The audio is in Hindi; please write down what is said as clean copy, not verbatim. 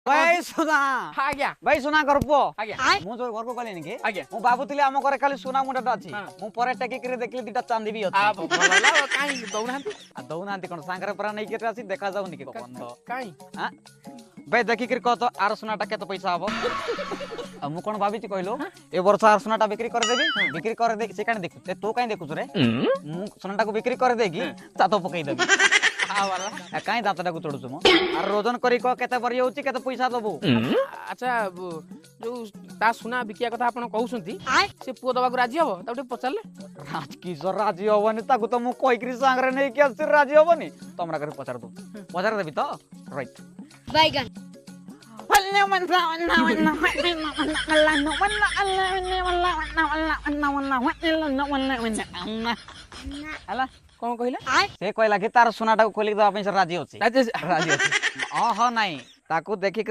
भाई सुना आज्ञा भाई सुना कर पुओ आज्ञा मु जो घर को गली निके आज्ञा मु बाबुतिले हम करे खाली सुना मुंडा अछि हाँ। मु परे टेकी करे देखली दिटा चांदी भी आ अछि भला काई दौनांती आ दउनांती कोन सांगरे परा नै के आसी देखा जाउ निके बंद काई हां भाई देखि कर कह तो आर सुनाटा केते पैसा हबो आ मु कोन भाबी छी कहलो ए वर्ष आर सुनाटा बिक्री कर देबी बिक्री कर दे से कान देखु तू काई देखु रे मु सुनाटा को बिक्री कर देगी चातो पकई देबी आ वाला आ काई दांतटा को तोडुछु मो आर रोजन करी को केते बरी होची केते पैसा दबो अच्छा जो ता सुना बिकिया कथा आपण कहउसंती से पुओ दबा को राजी हबो ताउ पचारले राजकिशोर राजी हबनी ताकू तो मु कहि करी सांगरे नै के आसी राजी हबनी तमरा करे पचार दो पचार देबी तो राइट बैगन हला कोन कहिला से कहला कि तार सुनाटा को खोली दवा पे राजी होची राजेश राजी होची ओह नाही ताकू देखि